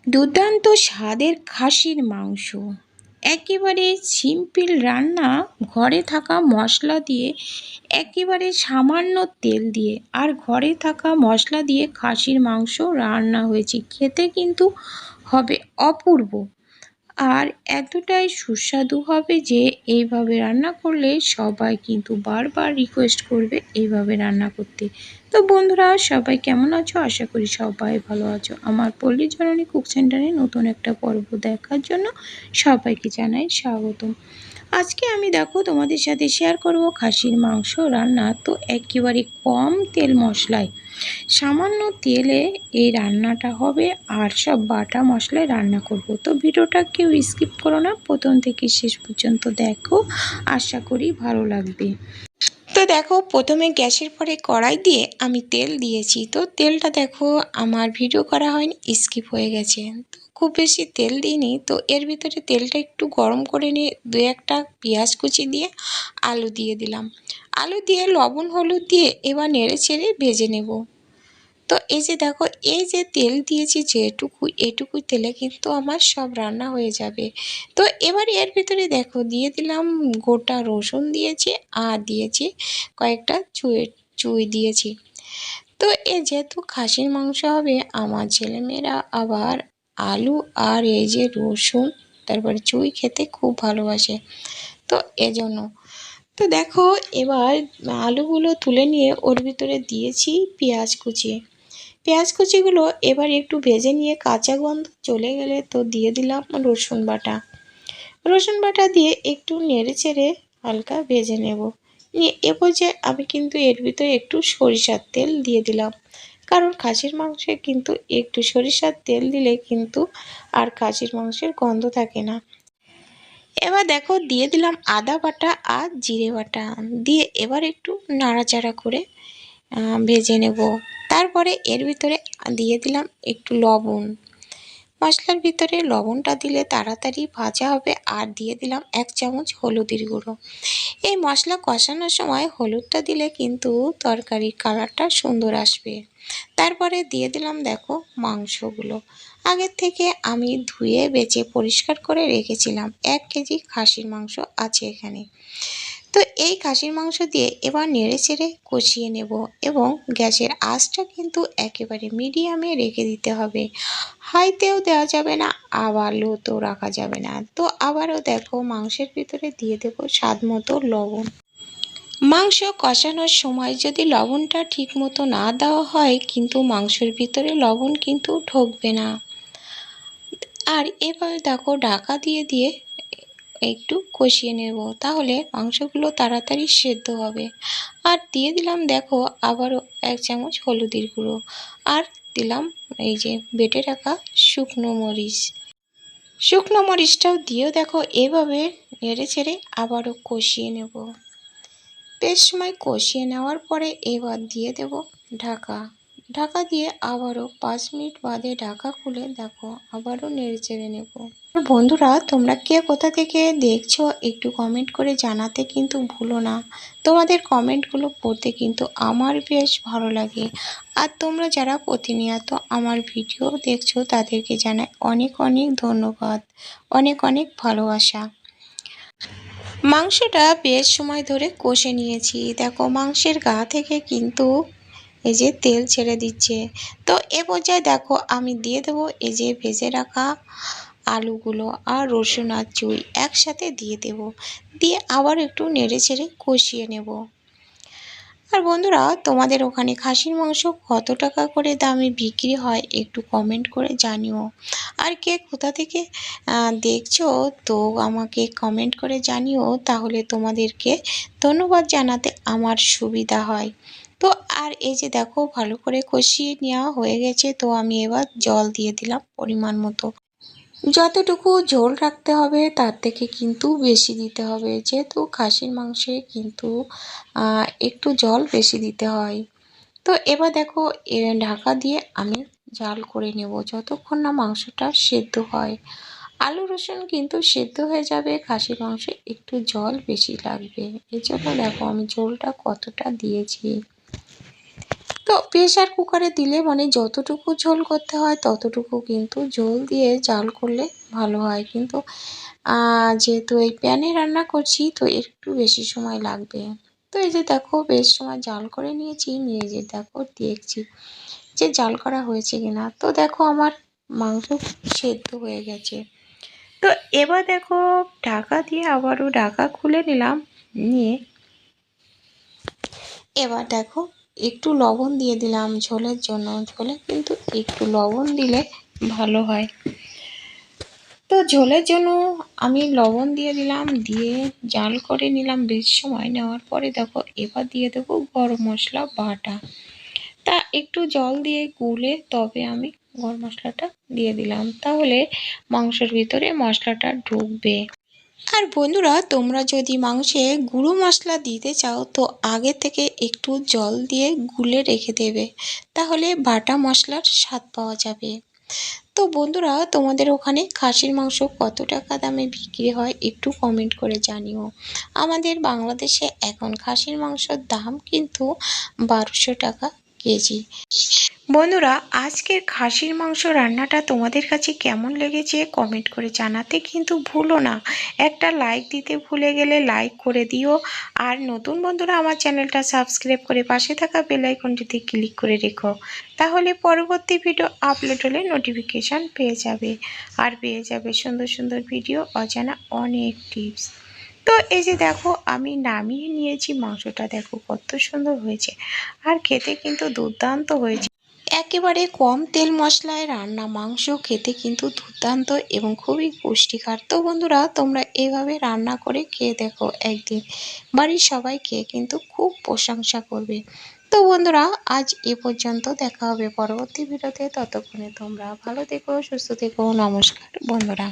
দুর্দান্ত স্বাদের খাসির মাংস, একেবারে সিম্পল রান্না। ঘরে থাকা মশলা দিয়ে, একেবারে সামান্য তেল দিয়ে আর ঘরে থাকা মশলা দিয়ে খাসির মাংস রান্না হয়েছে। খেতে কিন্তু হবে অপূর্ব আর এতটাই সুস্বাদু হবে যে এইভাবে রান্না করলে সবাই কিন্তু বারবার রিকোয়েস্ট করবে এইভাবে রান্না করতে। তো বন্ধুরা, সবাই কেমন আছো? আশা করি সবাই ভালো আছো। আমার পল্লী জননী কুক সেন্টারে নতুন একটা পর্ব দেখার জন্য সবাইকে জানাই স্বাগতম। আজকে আমি দেখো তোমাদের সাথে শেয়ার করব খাসির মাংস রান্না। তো একেবারে কম তেল মশলায়, সামান্য তেলে এই রান্নাটা হবে আর সব বাটা মশলায় রান্না করব। তো ভিডিওটা কেউ স্কিপ করো না, প্রথম থেকে শেষ পর্যন্ত দেখো, আশা করি ভালো লাগবে। তো দেখো, প্রথমে গ্যাসের পরে কড়াই দিয়ে আমি তেল দিয়েছি। তো তেলটা দেখো আমার ভিডিও করা হয়নি, স্কিপ হয়ে গেছে। তো খুব বেশি তেল দিইনি। তো এর ভিতরে তেলটা একটু গরম করে নিয়ে দু একটা পেঁয়াজ কুচি দিয়ে আলু দিয়ে দিলাম। আলু দিয়ে লবণ হলুদ দিয়ে এবার নেড়ে চেড়ে ভেজে নেব। তো এই যে দেখো, এই যে তেল দিয়েছি যেটুকু, এটুকু তেলে কিন্তু আমার সব রান্না হয়ে যাবে। তো এবার এর ভিতরে দেখো দিয়ে দিলাম গোটা রসুন দিয়েছি আর দিয়েছি কয়েকটা চুই দিয়েছি। তো যেহেতু খাসির মাংস হবে, আমার ছেলেমেয়েরা আবার আলু আর এই যে রসুন তারপরে চুই খেতে খুব ভালোবাসে, তো এজন্য। তো দেখো এবার আলুগুলো তুলে নিয়ে ওর ভিতরে দিয়েছি পেঁয়াজ কুচি। পেঁয়াজ কুচিগুলো এবার একটু ভেজে নিয়ে কাঁচা গন্ধ চলে গেলে তো দিয়ে দিলাম রসুন বাটা। রসুন বাটা দিয়ে একটু নেড়ে চেড়ে হালকা ভেজে নেব। নিয়ে এ পর্যায়ে আমি কিন্তু এর ভিতরে একটু সরিষার তেল দিয়ে দিলাম, কারণ খাসির মাংসে কিন্তু একটু সরিষার তেল দিলে কিন্তু আর খাসির মাংসের গন্ধ থাকে না। এবার দেখো দিয়ে দিলাম আদা বাটা আর জিরে বাটা দিয়ে এবার একটু নাড়াচাড়া করে ভেজে নেব। তারপরে এর ভিতরে দিয়ে দিলাম একটু লবণ। মশলার ভিতরে লবণটা দিলে তাড়াতাড়ি ভাজা হবে। আর দিয়ে দিলাম 1 চামচ হলুদের গুঁড়ো। এই মশলা কষানোর সময় হলুদটা দিলে কিন্তু তরকারির কালারটা সুন্দর আসবে। তারপরে দিয়ে দিলাম দেখো মাংসগুলো। আগের থেকে আমি ধুয়ে বেছে পরিষ্কার করে রেখেছিলাম। 1 কেজি খাসির মাংস আছে এখানে। তো এই খাসির মাংস দিয়ে এবার নেড়ে চেড়ে কষিয়ে নেব এবং গ্যাসের আঁচটা কিন্তু একেবারে মিডিয়ামে রেখে দিতে হবে। হাইতেও দেওয়া যাবে না, আবার লোতেও রাখা যাবে না। তো আবারও দেখো মাংসের ভিতরে দিয়ে দেবো স্বাদ মতো লবণ। মাংস কষানোর সময় যদি লবণটা ঠিক মতো না দেওয়া হয়, কিন্তু মাংসের ভিতরে লবণ কিন্তু ঢুকবে না। আর এভাবে দেখো ঢাকা দিয়ে দিয়ে একটু কষিয়ে নেব, তাহলে মাংসগুলো তাড়াতাড়ি সেদ্ধ হবে। আর দিয়ে দিলাম দেখো আবারও 1 চামচ হলুদের গুঁড়ো আর দিলাম এই যে বেটে রাখা শুকনো মরিচ। শুকনো মরিচটাও দিয়েও দেখো এভাবে নেড়ে ছেড়ে আবারও কষিয়ে নেব। বেশ সময় কষিয়ে নেওয়ার পরে এবার দিয়ে দেব ঢাকা। ঢাকা দিয়ে আবারও 5 মিনিট বাদে ঢাকা খুলে দেখো আবারও নেড়ে চেড়ে নেব। বন্ধুরা, তোমরা কে কোথা থেকে দেখছো একটু কমেন্ট করে জানাতে কিন্তু ভুলো না। তোমাদের কমেন্টগুলো পড়তে কিন্তু আমার বেশ ভালো লাগে। আর তোমরা যারা প্রতিনিয়ত আমার ভিডিও দেখছো তাদেরকে জানাই অনেক অনেক ধন্যবাদ, অনেক অনেক ভালোবাসা। মাংসটা বেশ সময় ধরে কষে নিয়েছি। দেখো মাংসের গা থেকে কিন্তু এই যে তেল ছেড়ে দিচ্ছে। তো এ পর্যায়ে দেখো আমি দিয়ে দেবো এই যে ভেজে রাখা আলুগুলো আর রসুন আর চুই একসাথে দিয়ে দেব। দিয়ে আবার একটু নেড়ে ছেড়ে কষিয়ে নেব। আর বন্ধুরা, তোমাদের ওখানে খাসির মাংস কত টাকা করে দামে বিক্রি হয় একটু কমেন্ট করে জানিও। আর কে কোথা থেকে দেখছো তো আমাকে কমেন্ট করে জানিও, তাহলে তোমাদেরকে ধন্যবাদ জানাতে আমার সুবিধা হয়। তো আর এই যে দেখো ভালো করে কষিয়ে নেওয়া হয়ে গেছে। তো আমি এবার জল দিয়ে দিলাম পরিমাণ মতো। যতটুকু ঝোল রাখতে হবে তার থেকে কিন্তু বেশি দিতে হবে, যেহেতু খাসির মাংসে কিন্তু একটু জল বেশি দিতে হয়। তো এবার দেখো ঢাকা দিয়ে আমি জাল করে নেব যতক্ষণ না মাংসটা সেদ্ধ হয়। আলু রসুন কিন্তু সেদ্ধ হয়ে যাবে, খাসির মাংসে একটু জল বেশি লাগবে। এই জন্য দেখো আমি ঝোলটা কতটা দিয়েছি। তো প্রেসার কুকারে দিলে মানে যতটুকু ঝোল করতে হয় ততটুকু কিন্তু ঝোল দিয়ে জাল করলে ভালো হয়, কিন্তু যেহেতু এই প্যানে রান্না করছি তো একটু বেশি সময় লাগবে। তো এই যে দেখো বেশ সময় জাল করে নিয়েছি, নিয়ে যে দেখো দেখছি যে জাল করা হয়েছে কিনা। তো দেখো আমার মাংস সেদ্ধ হয়ে গেছে। তো এবার দেখো ঢাকা দিয়ে আবারও ঢাকা খুলে নিলাম, নিয়ে এবার দেখো একটু লবণ দিয়ে দিলাম ঝোলের জন্য। ঝোলে কিন্তু একটু লবণ দিলে ভালো হয়। তো ঝোলের জন্য আমি লবণ দিয়ে দিলাম, দিয়ে জাল করে নিলাম বেশ সময়। নেওয়ার পরে দেখো এবার দিয়ে দেবো গরম মশলা বাটা। তা একটু জল দিয়ে গুলে তবে আমি গরম মশলাটা দিয়ে দিলাম, তাহলে মাংসের ভিতরে মশলাটা ঢুকবে। আর বন্ধুরা তোমরা যদি মাংসে গুঁড়ো মশলা দিতে চাও তো আগে থেকে একটু জল দিয়ে গুলে রেখে দেবে, তাহলে বাটা মশলার স্বাদ পাওয়া যাবে। তো বন্ধুরা তোমাদের ওখানে খাসির মাংস কত টাকা দামে বিক্রি হয় একটু কমেন্ট করে জানিও। আমাদের বাংলাদেশে এখন খাসির মাংসের দাম কিন্তু 1200 টাকা কেজি। বন্ধুরা আজকের খাসির মাংস রান্নাটা তোমাদের কাছে কেমন লেগেছে কমেন্ট করে জানাতে কিন্তু ভুলো না। একটা লাইক দিতে ভুলে গেলে লাইক করে দিও। আর নতুন বন্ধুরা আমার চ্যানেলটা সাবস্ক্রাইব করে পাশে থাকা বেল আইকনটিতে ক্লিক করে রেখো, তাহলে পরবর্তী ভিডিও আপলোড হলে নোটিফিকেশান পেয়ে যাবে। আর পেয়ে যাবে সুন্দর সুন্দর ভিডিও, অজানা অনেক টিপস। তো এই যে দেখো আমি নামিয়ে নিয়েছি, মাংসটা দেখো কত সুন্দর হয়েছে আর খেতে কিন্তু দুর্দান্ত হয়েছে। একেবারে কম তেল মশলায় রান্না মাংস খেতে কিন্তু দুর্দান্ত এবং খুবই পুষ্টিকর। তো বন্ধুরা তোমরা এভাবে রান্না করে খেয়ে দেখো, একদিন বাড়ির সবাই খেয়ে কিন্তু খুব প্রশংসা করবে। তো বন্ধুরা আজ এ পর্যন্ত, দেখা হবে পরবর্তী ভিডিওতে। ততক্ষণে তোমরা ভালো থেকো, সুস্থ থেকো। নমস্কার বন্ধুরা।